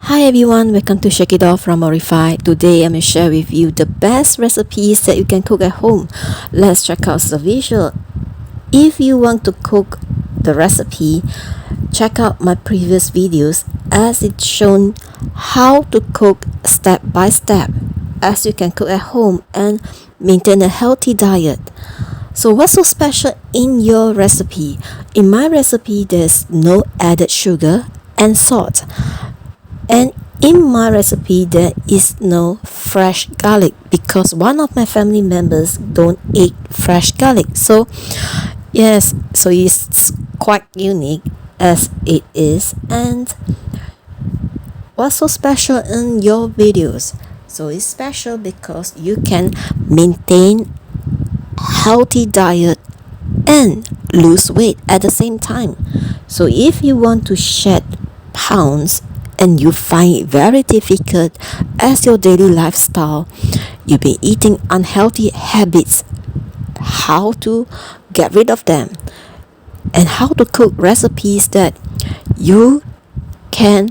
Hi everyone, welcome to Shake It Off from Morify. Today I'm going to share with you the best recipes that you can cook at home. Let's check out the visual. If you want to cook the recipe, check out my previous videos as it's shown how to cook step by step as you can cook at home and maintain a healthy diet. So what's so special in your recipe? In my recipe, there's no added sugar and salt. And in my recipe, there is no fresh garlic because one of my family members don't eat fresh garlic. So yes, so it's quite unique as it is. And what's so special in your videos? So it's special because you can maintain healthy diet and lose weight at the same time. So if you want to shed pounds and you find it very difficult as your daily lifestyle, you've been eating unhealthy habits, how to get rid of them and how to cook recipes that you can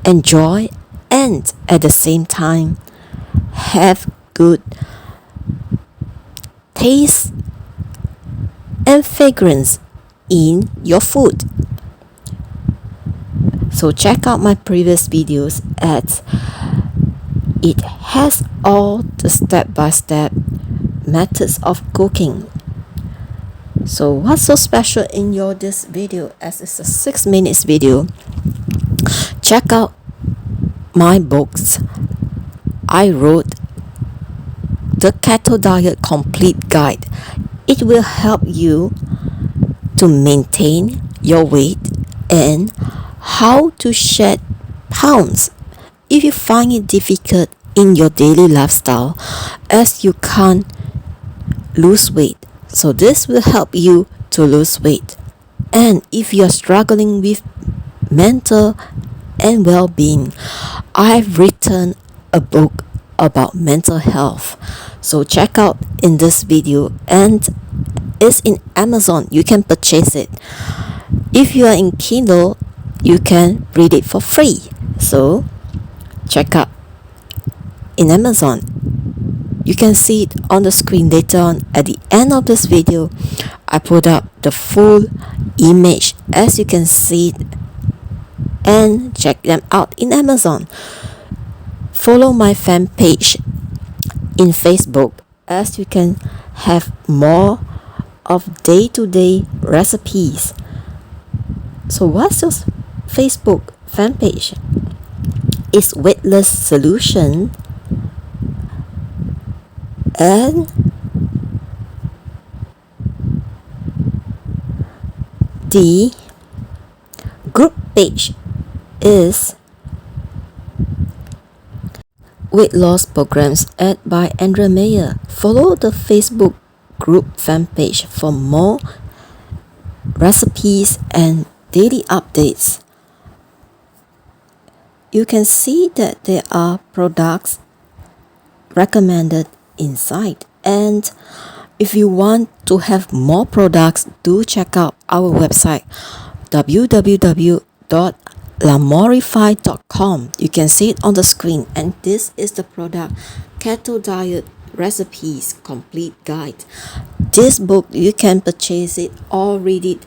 enjoy and at the same time have good taste and fragrance in your food. So check out my previous videos as it has all the step-by-step methods of cooking. So what's so special in this video as it's a 6 minutes video? Check out my books. I wrote the Keto Diet Complete Guide. It will help you to maintain your weight and how to shed pounds if you find it difficult in your daily lifestyle as you can't lose weight. So this will help you to lose weight. And if you are struggling with mental and well-being, I've written a book about mental health. So check out in this video, and it's in Amazon. You can purchase it. If you are in Kindle, you can read it for free. So check out in Amazon. You can see it on the screen later on. At the end of this video, I put up the full image as you can see it, and check them out in Amazon. Follow my fan page in Facebook as you can have more of day-to-day recipes. So what's your Facebook fan page? It's Weight Loss Solution, and the group page is Weight Loss Programs by Andrea Mayer. Follow the Facebook group fan page for more recipes and daily updates. You can see that there are products recommended inside, and if you want to have more products, do check out our website www.lamorify.com. You can see it on the screen, and this is the product Keto Diet Recipes Complete Guide. This book you can purchase it or read it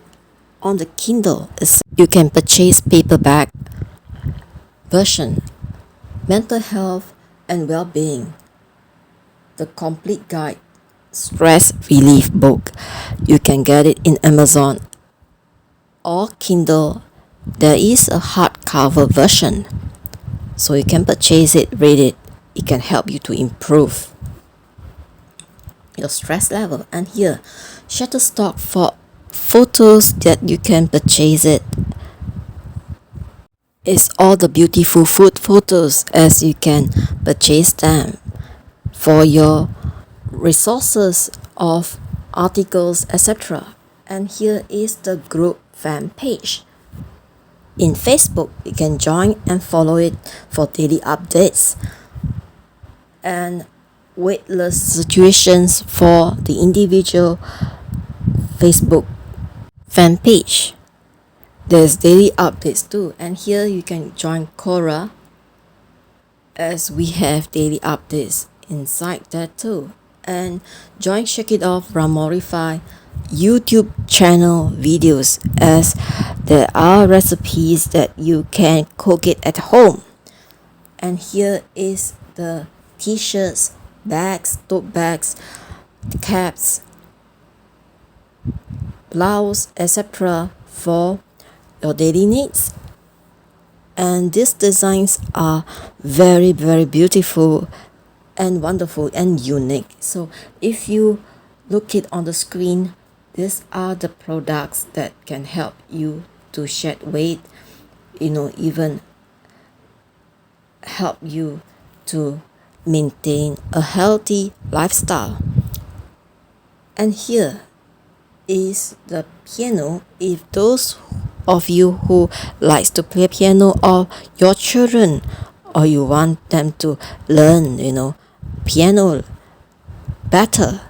on the Kindle. You can purchase paperback version. Mental health and well-being, the complete guide, stress relief book. You can get it in Amazon or Kindle. There is a hardcover version, so you can purchase it, read it. It can help you to improve your stress level. And here, Shutterstock for photos that you can purchase it. It's all the beautiful food photos as you can purchase them for your resources of articles, etc. And here is the group fan page. In Facebook, you can join and follow it for daily updates and weight loss situations for the individual Facebook fan page. There's daily updates too, and here you can join Quora as we have daily updates inside that too. And join Shake It Off Ramorify YouTube channel videos, as there are recipes that you can cook it at home. And here is the t-shirts, bags, tote bags, caps, blouse, etc. for your daily needs. And these designs are very beautiful and wonderful and unique. So if you look it on the screen, these are the products that can help you to shed weight, even help you to maintain a healthy lifestyle. And here is the piano. If those of you who likes to play piano, or your children, or you want them to learn piano better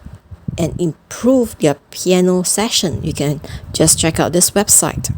and improve their piano session, you can just check out this website.